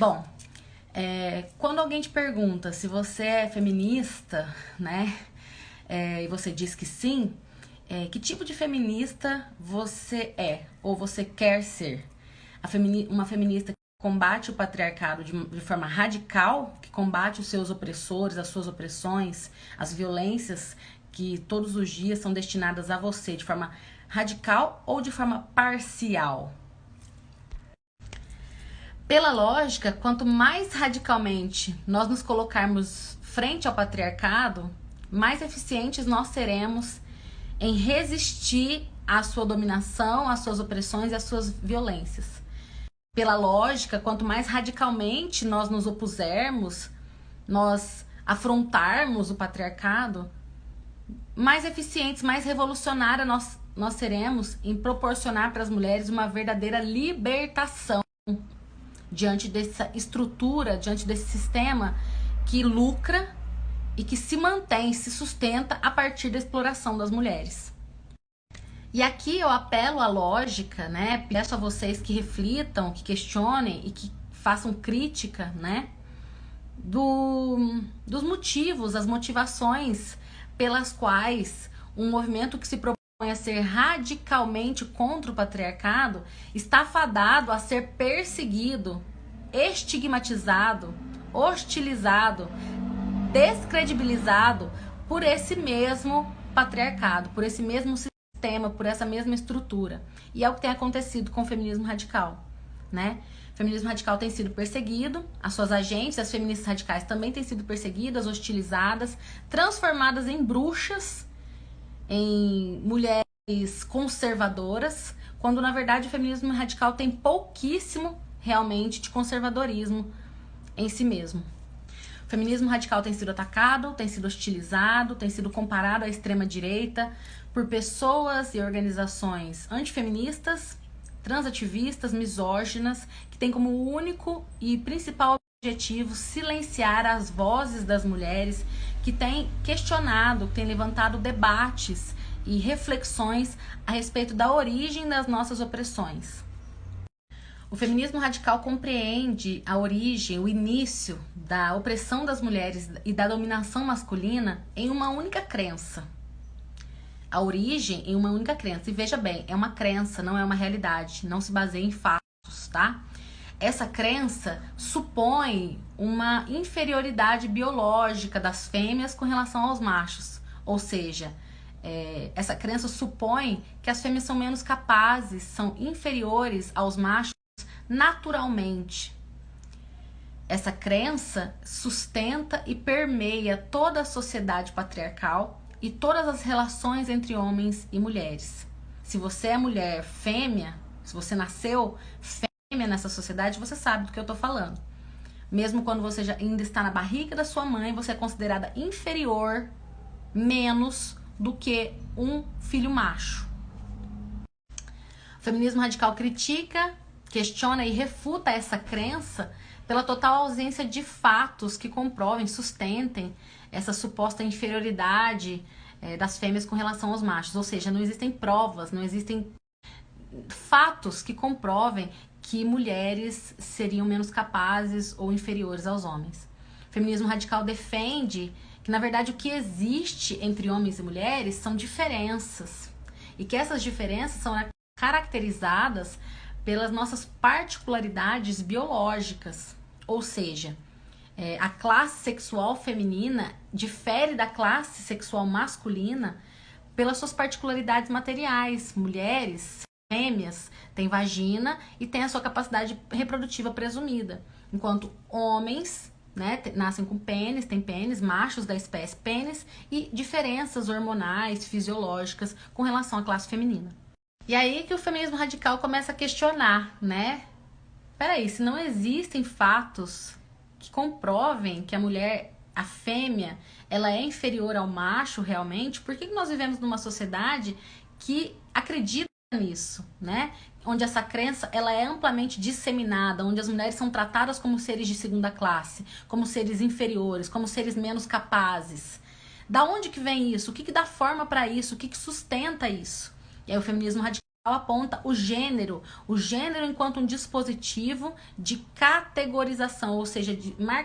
Bom, quando alguém te pergunta se você é feminista, né, e você diz que sim, que tipo de feminista você é ou você quer ser? Uma feminista que combate o patriarcado de forma radical, que combate os seus opressores, as suas opressões, as violências que todos os dias são destinadas a você de forma radical ou de forma parcial? Pela lógica, quanto mais radicalmente nós nos colocarmos frente ao patriarcado, mais eficientes nós seremos em resistir à sua dominação, às suas opressões e às suas violências. Pela lógica, quanto mais radicalmente nós nos opusermos, nós afrontarmos o patriarcado, mais eficientes, mais revolucionárias nós seremos em proporcionar para as mulheres uma verdadeira libertação diante dessa estrutura, diante desse sistema que lucra e que se mantém, se sustenta a partir da exploração das mulheres. E aqui eu apelo à lógica, né? Peço a vocês que reflitam, que questionem e que façam crítica, né? Dos motivos, as motivações pelas quais um movimento que se propõe a ser radicalmente contra o patriarcado está fadado a ser perseguido, estigmatizado, hostilizado, descredibilizado por esse mesmo patriarcado, por esse mesmo sistema, por essa mesma estrutura. E é o que tem acontecido com o feminismo radical, né? O feminismo radical tem sido perseguido, as suas agentes, as feministas radicais também têm sido perseguidas, hostilizadas, transformadas em bruxas, em mulheres conservadoras, quando na verdade o feminismo radical tem pouquíssimo realmente de conservadorismo em si mesmo. O feminismo radical tem sido atacado, tem sido hostilizado, tem sido comparado à extrema-direita por pessoas e organizações antifeministas, transativistas, misóginas, que têm como único e principal objetivo silenciar as vozes das mulheres que têm questionado, que têm levantado debates e reflexões a respeito da origem das nossas opressões. O feminismo radical compreende a origem, o início da opressão das mulheres e da dominação masculina em uma única crença. A origem em uma única crença. E veja bem, é uma crença, não é uma realidade, não se baseia em fatos, tá? Essa crença supõe uma inferioridade biológica das fêmeas com relação aos machos. Ou seja, essa crença supõe que as fêmeas são menos capazes, são inferiores aos machos naturalmente. Essa crença sustenta e permeia toda a sociedade patriarcal e todas as relações entre homens e mulheres. Se você é mulher fêmea, se você nasceu fêmea nessa sociedade, você sabe do que eu tô falando. Mesmo quando você já ainda está na barriga da sua mãe, você é considerada inferior, menos do que um filho macho. O feminismo radical critica, questiona e refuta essa crença pela total ausência de fatos que comprovem, sustentem essa suposta inferioridade das fêmeas com relação aos machos. Ou seja, não existem provas, não existem fatos que comprovem que mulheres seriam menos capazes ou inferiores aos homens. O feminismo radical defende que, na verdade, o que existe entre homens e mulheres são diferenças. E que essas diferenças são caracterizadas pelas nossas particularidades biológicas. Ou seja, a classe sexual feminina difere da classe sexual masculina pelas suas particularidades materiais. Mulheres, fêmeas, têm vagina e têm a sua capacidade reprodutiva presumida. Enquanto homens, né, nascem com pênis, têm pênis, machos da espécie pênis e diferenças hormonais, fisiológicas com relação à classe feminina. E aí que o feminismo radical começa a questionar, né? Peraí, se não existem fatos que comprovem que a mulher, a fêmea, ela é inferior ao macho realmente, por que nós vivemos numa sociedade que acredita nisso, né? Onde essa crença ela é amplamente disseminada, onde as mulheres são tratadas como seres de segunda classe, como seres inferiores, como seres menos capazes. Da onde que vem isso? O que dá forma para isso? O que sustenta isso? E aí o feminismo radical aponta o gênero enquanto um dispositivo de categorização, ou seja,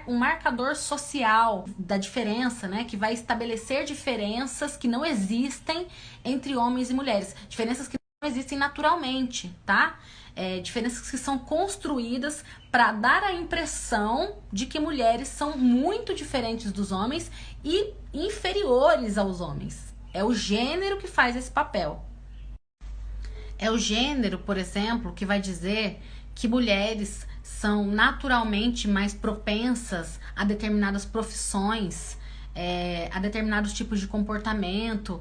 um marcador social da diferença, né, que vai estabelecer diferenças que não existem entre homens e mulheres, diferenças que não existem naturalmente, tá? Diferenças que são construídas para dar a impressão de que mulheres são muito diferentes dos homens e inferiores aos homens. É o gênero que faz esse papel. É o gênero, por exemplo, que vai dizer que mulheres são naturalmente mais propensas a determinadas profissões, a determinados tipos de comportamento,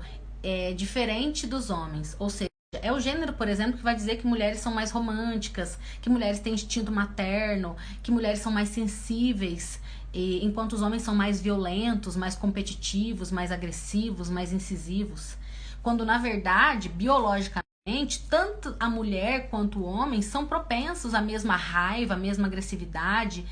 diferente dos homens. Ou seja, é o gênero, por exemplo, que vai dizer que mulheres são mais românticas, que mulheres têm instinto materno, que mulheres são mais sensíveis, enquanto os homens são mais violentos, mais competitivos, mais agressivos, mais incisivos. Quando, na verdade, biologicamente, tanto a mulher quanto o homem são propensos à mesma raiva, à mesma agressividade.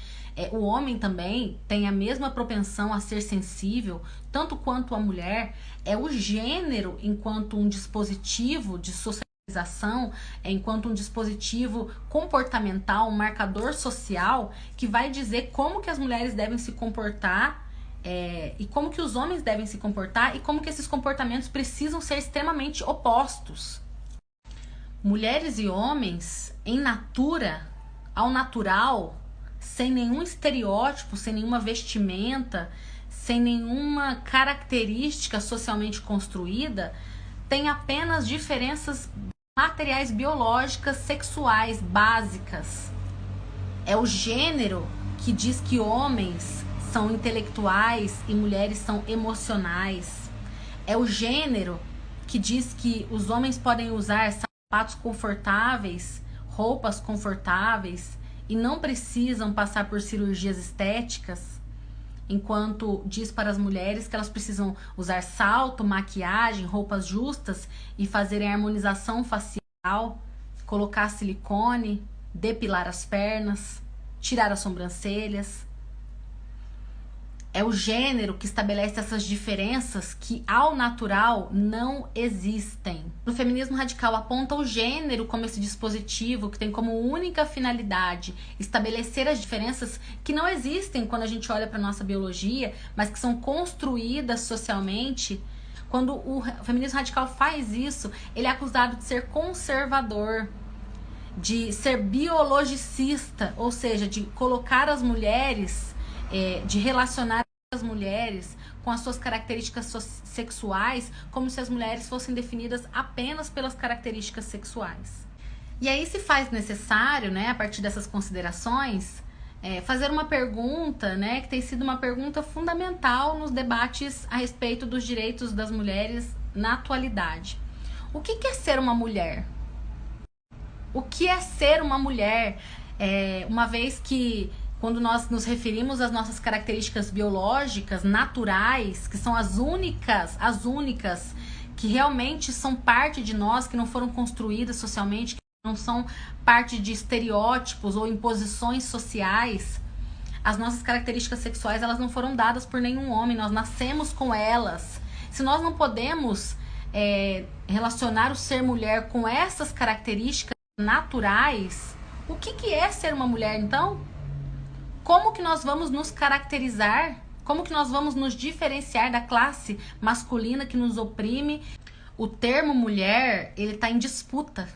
O homem também tem a mesma propensão a ser sensível, tanto quanto a mulher. É o gênero enquanto um dispositivo de socialização, enquanto um dispositivo comportamental, um marcador social, que vai dizer como que as mulheres devem se comportar, e como que os homens devem se comportar, e como que esses comportamentos precisam ser extremamente opostos. Mulheres e homens, em natura, ao natural, sem nenhum estereótipo, sem nenhuma vestimenta, sem nenhuma característica socialmente construída, têm apenas diferenças materiais, biológicas, sexuais, básicas. É o gênero que diz que homens são intelectuais e mulheres são emocionais. É o gênero que diz que os homens podem usar sapatos confortáveis, roupas confortáveis e não precisam passar por cirurgias estéticas, enquanto diz para as mulheres que elas precisam usar salto, maquiagem, roupas justas e fazerem harmonização facial, colocar silicone, depilar as pernas, tirar as sobrancelhas. É o gênero que estabelece essas diferenças que, ao natural, não existem. O feminismo radical aponta o gênero como esse dispositivo que tem como única finalidade estabelecer as diferenças que não existem quando a gente olha para a nossa biologia, mas que são construídas socialmente. Quando o feminismo radical faz isso, ele é acusado de ser conservador, de ser biologicista, ou seja, de colocar as mulheres, de relacionar as mulheres com as suas características sexuais como se as mulheres fossem definidas apenas pelas características sexuais. E aí se faz necessário, né, a partir dessas considerações, fazer uma pergunta, né, que tem sido uma pergunta fundamental nos debates a respeito dos direitos das mulheres na atualidade. O que é ser uma mulher? O que é ser uma mulher? Uma vez que, quando nós nos referimos às nossas características biológicas, naturais, que são as únicas que realmente são parte de nós, que não foram construídas socialmente, que não são parte de estereótipos ou imposições sociais, as nossas características sexuais, elas não foram dadas por nenhum homem, nós nascemos com elas. Se nós não podemos relacionar o ser mulher com essas características naturais, o que é ser uma mulher então? Como que nós vamos nos caracterizar? Como que nós vamos nos diferenciar da classe masculina que nos oprime? O termo mulher, ele está em disputa.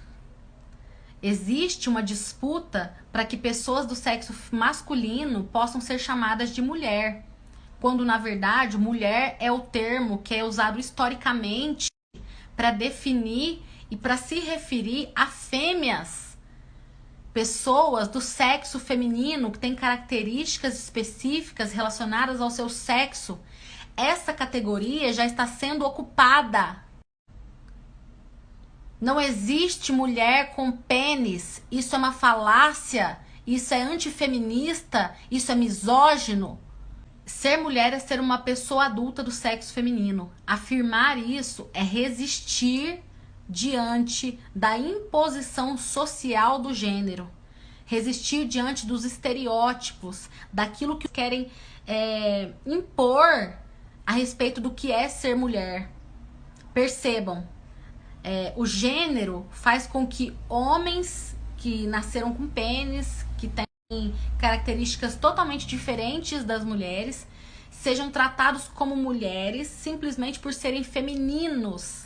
Existe uma disputa para que pessoas do sexo masculino possam ser chamadas de mulher, quando na verdade mulher é o termo que é usado historicamente para definir e para se referir a fêmeas, pessoas do sexo feminino que têm características específicas relacionadas ao seu sexo. Essa categoria já está sendo ocupada. Não existe mulher com pênis. Isso é uma falácia. Isso é antifeminista. Isso é misógino. Ser mulher é ser uma pessoa adulta do sexo feminino. Afirmar isso é resistir diante da imposição social do gênero. Resistir diante dos estereótipos, daquilo que querem impor a respeito do que é ser mulher. Percebam, O gênero faz com que homens que nasceram com pênis, que têm características totalmente diferentes das mulheres, sejam tratados como mulheres simplesmente por serem femininos.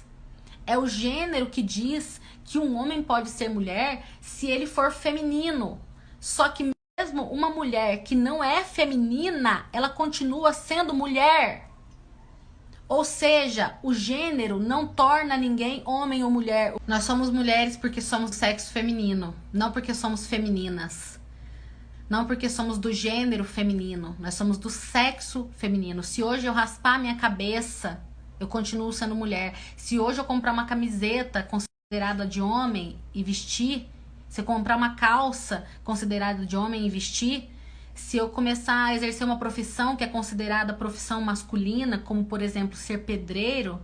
É o gênero que diz que um homem pode ser mulher se ele for feminino. Só que mesmo uma mulher que não é feminina, ela continua sendo mulher. Ou seja, o gênero não torna ninguém homem ou mulher. Nós somos mulheres porque somos do sexo feminino, não porque somos femininas. Não porque somos do gênero feminino, nós somos do sexo feminino. Se hoje eu raspar minha cabeça, eu continuo sendo mulher. Se hoje eu comprar uma camiseta considerada de homem e vestir, se eu comprar uma calça considerada de homem e vestir, se eu começar a exercer uma profissão que é considerada profissão masculina, como por exemplo ser pedreiro,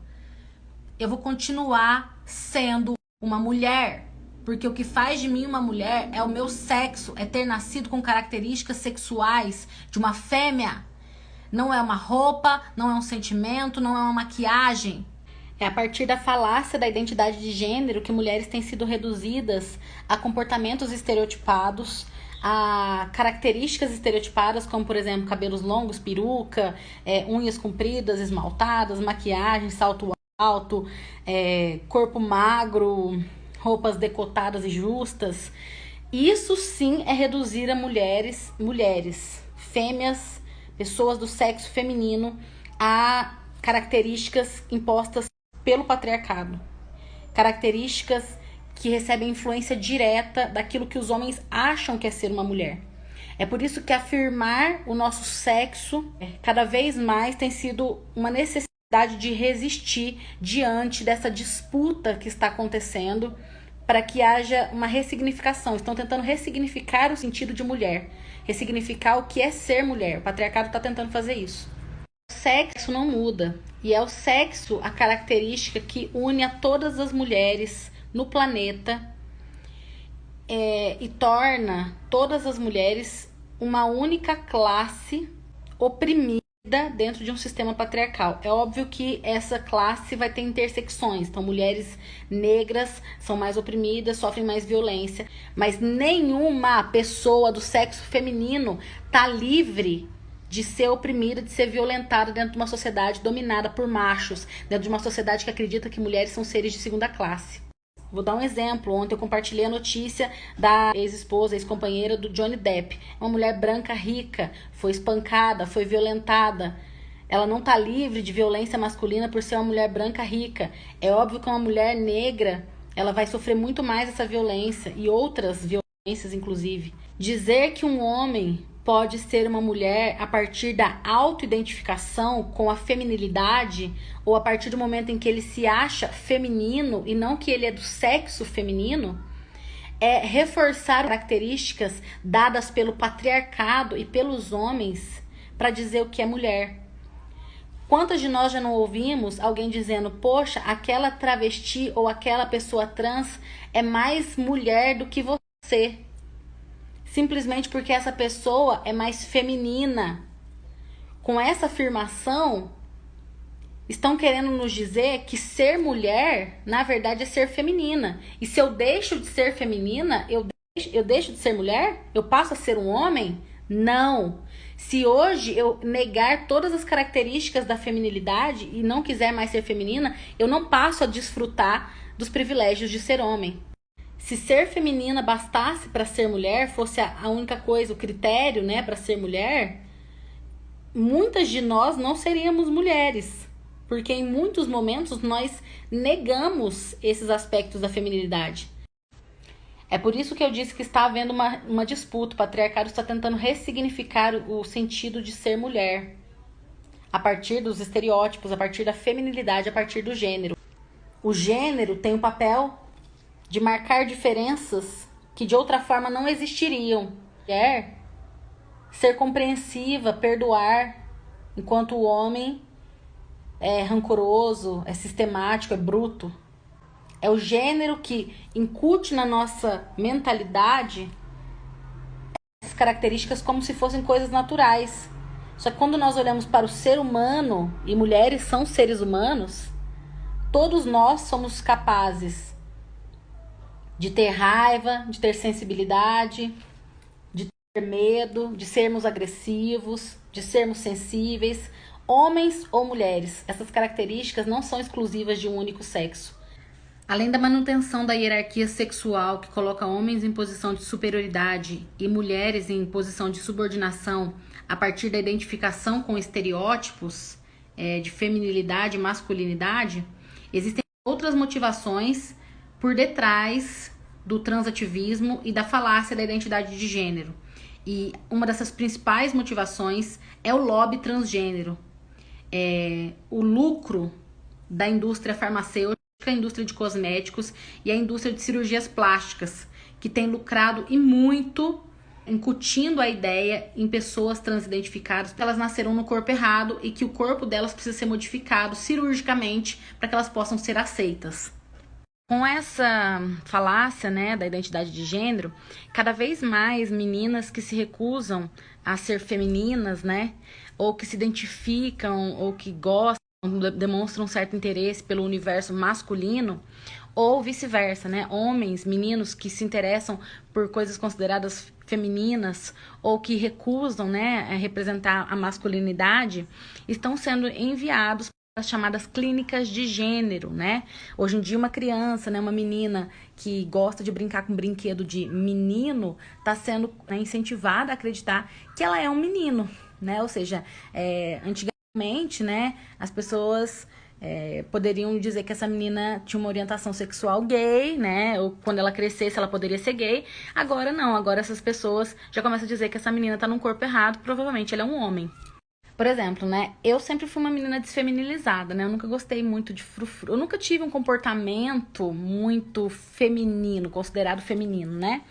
eu vou continuar sendo uma mulher. Porque o que faz de mim uma mulher é o meu sexo, é ter nascido com características sexuais de uma fêmea. Não é uma roupa, não é um sentimento, não é uma maquiagem. É a partir da falácia da identidade de gênero que mulheres têm sido reduzidas a comportamentos estereotipados, a características estereotipadas, como por exemplo cabelos longos, peruca, unhas compridas, esmaltadas, maquiagem, salto alto, corpo magro, roupas decotadas e justas. Isso sim é reduzir a mulheres, fêmeas, pessoas do sexo feminino a características impostas pelo patriarcado. Características que recebem influência direta daquilo que os homens acham que é ser uma mulher. É por isso que afirmar o nosso sexo cada vez mais tem sido uma necessidade de resistir diante dessa disputa que está acontecendo para que haja uma ressignificação. Estão tentando ressignificar o sentido de mulher, ressignificar o que é ser mulher. O patriarcado está tentando fazer isso. O sexo não muda, e é o sexo a característica que une a todas as mulheres no planeta e torna todas as mulheres uma única classe oprimida dentro de um sistema patriarcal. É óbvio que essa classe vai ter intersecções, então mulheres negras são mais oprimidas, sofrem mais violência, mas nenhuma pessoa do sexo feminino tá livre de ser oprimida, de ser violentada dentro de uma sociedade dominada por machos, dentro de uma sociedade que acredita que mulheres são seres de segunda classe. Vou dar um exemplo. Ontem eu compartilhei a notícia da ex-esposa, ex-companheira do Johnny Depp. Uma mulher branca rica, foi espancada, foi violentada. Ela não tá livre de violência masculina por ser uma mulher branca rica. É óbvio que uma mulher negra, ela vai sofrer muito mais essa violência e outras violências, inclusive. Dizer que um homem pode ser uma mulher a partir da autoidentificação com a feminilidade, ou a partir do momento em que ele se acha feminino e não que ele é do sexo feminino, é reforçar características dadas pelo patriarcado e pelos homens para dizer o que é mulher. Quantas de nós já não ouvimos alguém dizendo: poxa, aquela travesti ou aquela pessoa trans é mais mulher do que você, simplesmente porque essa pessoa é mais feminina. Com essa afirmação, estão querendo nos dizer que ser mulher, na verdade, é ser feminina. E se eu deixo de ser feminina, eu deixo de ser mulher? Eu passo a ser um homem? Não. Se hoje eu negar todas as características da feminilidade e não quiser mais ser feminina, eu não passo a desfrutar dos privilégios de ser homem. Se ser feminina bastasse para ser mulher, fosse a única coisa, o critério, né, para ser mulher, muitas de nós não seríamos mulheres, porque em muitos momentos nós negamos esses aspectos da feminilidade. É por isso que eu disse que está havendo uma disputa. O patriarcado está tentando ressignificar o sentido de ser mulher, a partir dos estereótipos, a partir da feminilidade, a partir do gênero. O gênero tem o papel de marcar diferenças que de outra forma não existiriam. Ser compreensiva, perdoar, enquanto o homem é rancoroso, é sistemático, é bruto. É o gênero que incute na nossa mentalidade essas características como se fossem coisas naturais. Só que quando nós olhamos para o ser humano, e mulheres são seres humanos, Todos nós somos capazes de ter raiva, de ter sensibilidade, de ter medo, de sermos agressivos, de sermos sensíveis, homens ou mulheres. Essas características não são exclusivas de um único sexo. Além da manutenção da hierarquia sexual que coloca homens em posição de superioridade e mulheres em posição de subordinação a partir da identificação com estereótipos de feminilidade e masculinidade, existem outras motivações por detrás do transativismo e da falácia da identidade de gênero. E uma dessas principais motivações é o lobby transgênero, o lucro da indústria farmacêutica, a indústria de cosméticos e a indústria de cirurgias plásticas, que tem lucrado e muito incutindo a ideia em pessoas transidentificadas que elas nasceram no corpo errado e que o corpo delas precisa ser modificado cirurgicamente para que elas possam ser aceitas. Com essa falácia, né, da identidade de gênero, cada vez mais meninas que se recusam a ser femininas, né, ou que se identificam ou que gostam, demonstram um certo interesse pelo universo masculino, ou vice-versa, né? Homens, meninos que se interessam por coisas consideradas femininas ou que recusam, né, a representar a masculinidade, estão sendo enviados para as chamadas clínicas de gênero, né? Hoje em dia uma criança, né, uma menina que gosta de brincar com brinquedo de menino, está sendo, né, incentivada a acreditar que ela é um menino, né? Ou seja, antigamente, né, as pessoas poderiam dizer que essa menina tinha uma orientação sexual gay, né, ou quando ela crescesse ela poderia ser gay. Agora não, agora essas pessoas já começam a dizer que essa menina tá num corpo errado, provavelmente ela é um homem. Por exemplo, né, eu sempre fui uma menina desfeminilizada, né, eu nunca gostei muito de frufru, eu nunca tive um comportamento muito feminino, considerado feminino, né.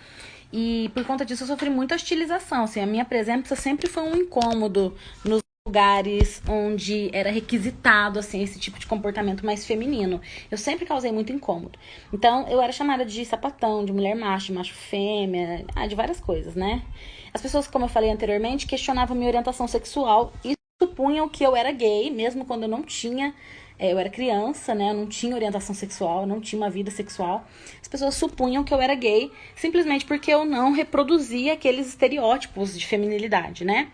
E por conta disso eu sofri muita hostilização, assim, a minha presença sempre foi um incômodo nos lugares onde era requisitado, assim, esse tipo de comportamento mais feminino. Eu sempre causei muito incômodo. Então, eu era chamada de sapatão, de mulher macho, de macho fêmea, de várias coisas, né? As pessoas, como eu falei anteriormente, questionavam minha orientação sexual e supunham que eu era gay, mesmo quando eu não tinha... eu era criança, né? Eu não tinha orientação sexual, eu não tinha uma vida sexual. As pessoas supunham que eu era gay simplesmente porque eu não reproduzia aqueles estereótipos de feminilidade, né?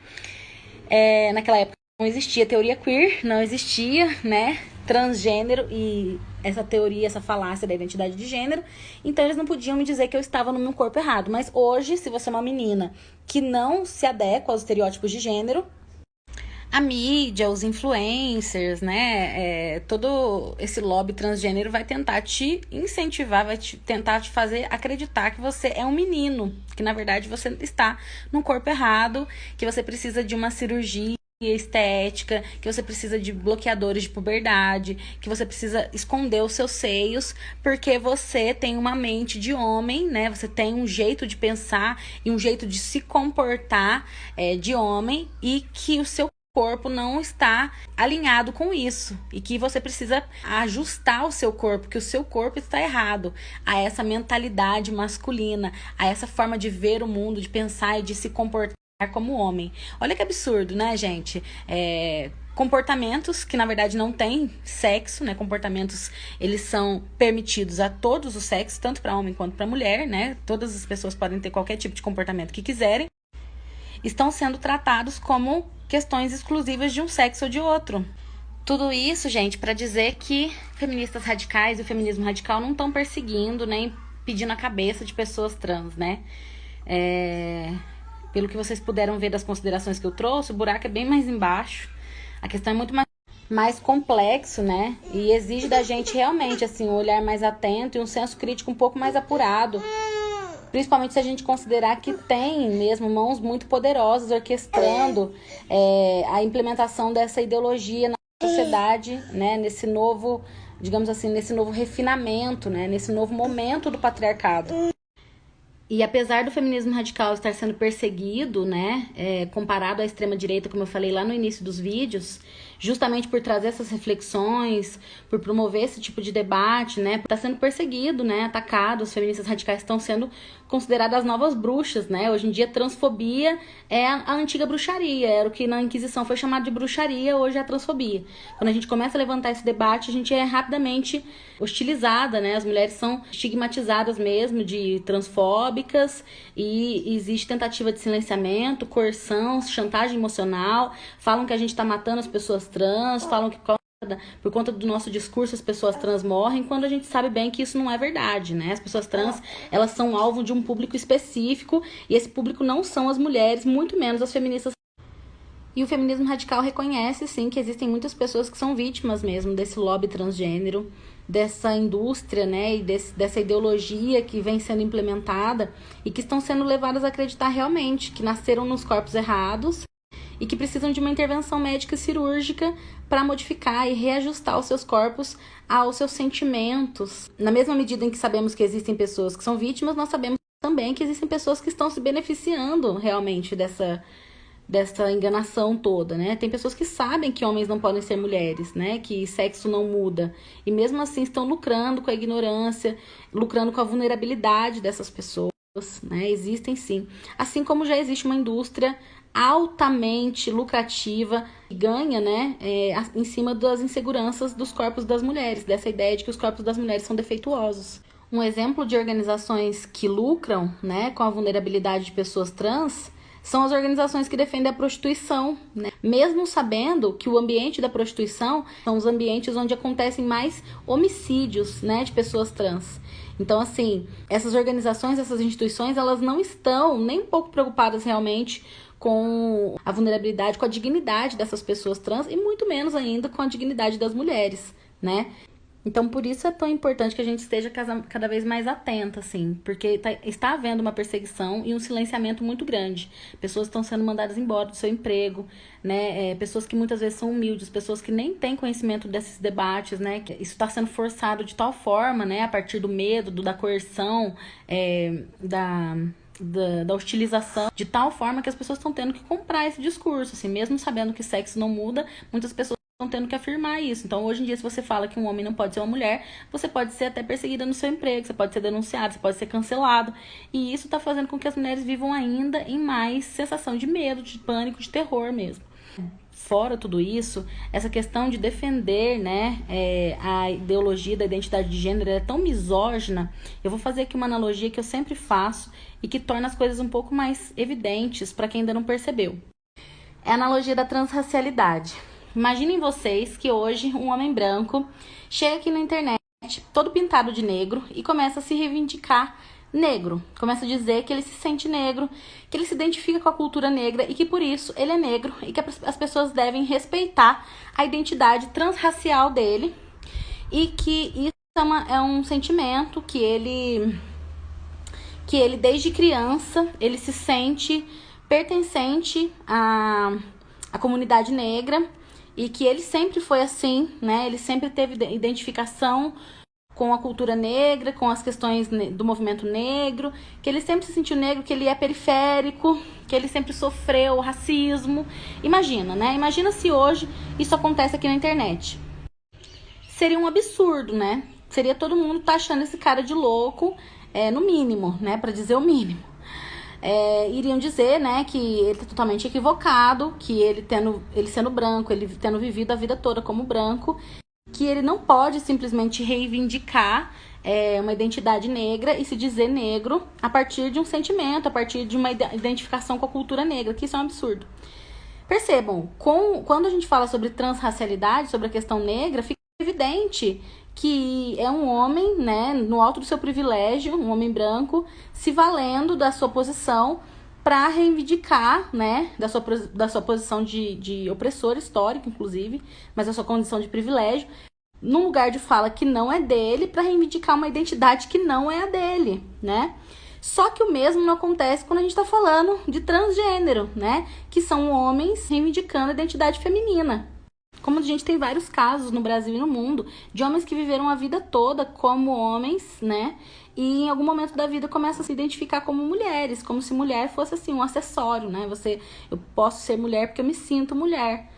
Naquela época não existia teoria queer, não existia, né, transgênero e essa teoria, essa falácia da identidade de gênero. Então eles não podiam me dizer que eu estava no meu corpo errado. Mas hoje, se você é uma menina que não se adequa aos estereótipos de gênero, a mídia, os influencers, né, todo esse lobby transgênero vai tentar te incentivar, vai tentar te fazer acreditar que você é um menino, que na verdade você está no corpo errado, que você precisa de uma cirurgia estética, que você precisa de bloqueadores de puberdade, que você precisa esconder os seus seios, porque você tem uma mente de homem, né? Você tem um jeito de pensar e um jeito de se comportar de homem e que o seu corpo não está alinhado com isso e que você precisa ajustar o seu corpo, que o seu corpo está errado a essa mentalidade masculina, a essa forma de ver o mundo, de pensar e de se comportar como homem. Olha que absurdo, né, gente? Comportamentos que na verdade não têm sexo, né? Comportamentos, eles são permitidos a todos os sexos, tanto para homem quanto para mulher, né? Todas as pessoas podem ter qualquer tipo de comportamento que quiserem. Estão sendo tratados como questões exclusivas de um sexo ou de outro. Tudo isso, gente, para dizer que feministas radicais e o feminismo radical não estão perseguindo nem pedindo a cabeça de pessoas trans, né? Pelo que vocês puderam ver das considerações que eu trouxe, o buraco é bem mais embaixo. A questão é muito mais complexo, né? E exige da gente realmente, assim, um olhar mais atento e um senso crítico um pouco mais apurado. Principalmente se a gente considerar que tem mesmo mãos muito poderosas orquestrando a implementação dessa ideologia na sociedade, né? Nesse novo, digamos assim, nesse novo refinamento, né? Nesse novo momento do patriarcado. E apesar do feminismo radical estar sendo perseguido, né, comparado à extrema-direita, como eu falei lá no início dos vídeos, justamente por trazer essas reflexões, por promover esse tipo de debate, né, está sendo perseguido, né, atacado, os feministas radicais estão sendo consideradas as novas bruxas, né? Hoje em dia, transfobia é a antiga bruxaria, era o que na Inquisição foi chamado de bruxaria, hoje é a transfobia. Quando a gente começa a levantar esse debate, a gente é rapidamente hostilizada, né? As mulheres são estigmatizadas mesmo de transfóbicas e existe tentativa de silenciamento, coerção, chantagem emocional, falam que a gente tá matando as pessoas trans, falam que por conta do nosso discurso as pessoas trans morrem, quando a gente sabe bem que isso não é verdade, né? As pessoas trans, elas são alvo de um público específico e esse público não são as mulheres, muito menos as feministas. E o feminismo radical reconhece, sim, que existem muitas pessoas que são vítimas mesmo desse lobby transgênero, dessa indústria, né, e dessa ideologia que vem sendo implementada e que estão sendo levadas a acreditar realmente que nasceram nos corpos errados e que precisam de uma intervenção médica cirúrgica para modificar e reajustar os seus corpos aos seus sentimentos. Na mesma medida em que sabemos que existem pessoas que são vítimas, nós sabemos também que existem pessoas que estão se beneficiando realmente dessa enganação toda, né? Tem pessoas que sabem que homens não podem ser mulheres, né? Que sexo não muda. E mesmo assim estão lucrando com a ignorância, lucrando com a vulnerabilidade dessas pessoas, né? Existem sim. Assim como já existe uma indústria altamente lucrativa que ganha, né, em cima das inseguranças dos corpos das mulheres, dessa ideia de que os corpos das mulheres são defeituosos. Um exemplo de organizações que lucram, né, com a vulnerabilidade de pessoas trans são as organizações que defendem a prostituição, né? Mesmo sabendo que o ambiente da prostituição são os ambientes onde acontecem mais homicídios, né, de pessoas trans. Então, assim, essas organizações, essas instituições, elas não estão nem um pouco preocupadas realmente com a vulnerabilidade, com a dignidade dessas pessoas trans e muito menos ainda com a dignidade das mulheres, né? Então, por isso é tão importante que a gente esteja cada vez mais atenta, assim, porque está havendo uma perseguição e um silenciamento muito grande. Pessoas estão sendo mandadas embora do seu emprego, né? Pessoas que muitas vezes são humildes, pessoas que nem têm conhecimento desses debates, né? Que isso está sendo forçado de tal forma, né? A partir do medo, da coerção, da hostilização, de tal forma que as pessoas estão tendo que comprar esse discurso, assim, mesmo sabendo que sexo não muda, muitas pessoas estão tendo que afirmar isso. Então, hoje em dia, se você fala que um homem não pode ser uma mulher, você pode ser até perseguida no seu emprego, você pode ser denunciado, você pode ser cancelado. E isso está fazendo com que as mulheres vivam ainda em mais sensação de medo, de pânico, de terror mesmo. Fora tudo isso, essa questão de defender, né, a ideologia da identidade de gênero é tão misógina. Eu vou fazer aqui uma analogia que eu sempre faço e que torna as coisas um pouco mais evidentes para quem ainda não percebeu. É a analogia da transracialidade. Imaginem vocês que hoje um homem branco chega aqui na internet todo pintado de negro e começa a se reivindicar negro. Começa a dizer que ele se sente negro, que ele se identifica com a cultura negra e que por isso ele é negro e que as pessoas devem respeitar a identidade transracial dele e que isso é um sentimento que ele desde criança ele se sente pertencente à comunidade negra e que ele sempre foi assim, né? Ele sempre teve identificação com a cultura negra, com as questões do movimento negro, que ele sempre se sentiu negro, que ele é periférico, que ele sempre sofreu racismo. Imagina, né? Imagina se hoje isso acontece aqui na internet. Seria um absurdo, né? Seria todo mundo taxando esse cara de louco, no mínimo, né? Para dizer o mínimo. Iriam dizer, né, que ele tá totalmente equivocado, que ele sendo branco, ele tendo vivido a vida toda como branco, que ele não pode simplesmente reivindicar uma identidade negra e se dizer negro a partir de um sentimento, a partir de uma identificação com a cultura negra, que isso é um absurdo. Percebam, quando a gente fala sobre transracialidade, sobre a questão negra, fica evidente que é um homem, né, no alto do seu privilégio, um homem branco, se valendo da sua posição para reivindicar, né, da sua posição de opressor histórico, inclusive, mas da sua condição de privilégio, num lugar de fala que não é dele, para reivindicar uma identidade que não é a dele, né? Só que o mesmo não acontece quando a gente está falando de transgênero, né, que são homens reivindicando a identidade feminina. Como a gente tem vários casos no Brasil e no mundo de homens que viveram a vida toda como homens, né? E em algum momento da vida começam a se identificar como mulheres, como se mulher fosse assim um acessório, né? Eu posso ser mulher porque eu me sinto mulher.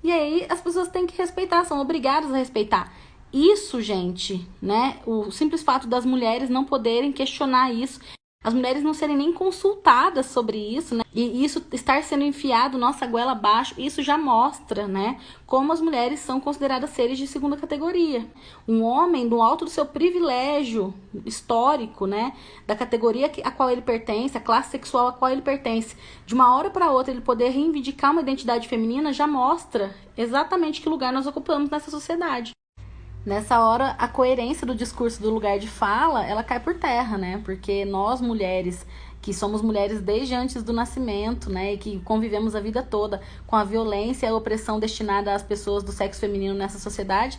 E aí as pessoas têm que respeitar, são obrigadas a respeitar. Isso, gente, né? O simples fato das mulheres não poderem questionar isso as mulheres não serem nem consultadas sobre isso, né? E isso estar sendo enfiado nossa goela abaixo, isso já mostra, né? Como as mulheres são consideradas seres de segunda categoria. Um homem, do alto do seu privilégio histórico, né? Da categoria a qual ele pertence, a classe sexual a qual ele pertence, de uma hora para outra ele poder reivindicar uma identidade feminina já mostra exatamente que lugar nós ocupamos nessa sociedade. Nessa hora, a coerência do discurso do lugar de fala, ela cai por terra, né? Porque nós, mulheres, que somos mulheres desde antes do nascimento, né? E que convivemos a vida toda com a violência e a opressão destinada às pessoas do sexo feminino nessa sociedade,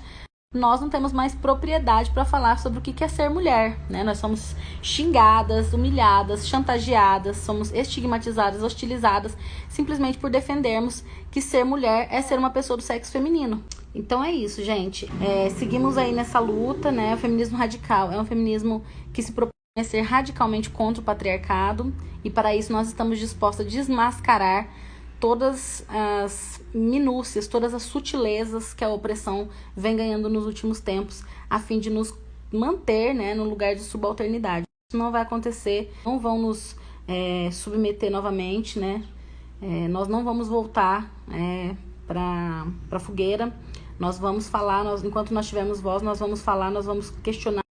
nós não temos mais propriedade para falar sobre o que é ser mulher, né? Nós somos xingadas, humilhadas, chantageadas, somos estigmatizadas, hostilizadas, simplesmente por defendermos que ser mulher é ser uma pessoa do sexo feminino. Então é isso, gente. Seguimos aí nessa luta, né? O feminismo radical é um feminismo que se propõe a ser radicalmente contra o patriarcado, e para isso nós estamos dispostos a desmascarar todas as minúcias, todas as sutilezas que a opressão vem ganhando nos últimos tempos, a fim de nos manter, né, no lugar de subalternidade. Isso não vai acontecer, não vão nos submeter novamente, né? Nós não vamos voltar para a fogueira. Nós vamos falar, enquanto nós tivermos voz, nós vamos falar, nós vamos questionar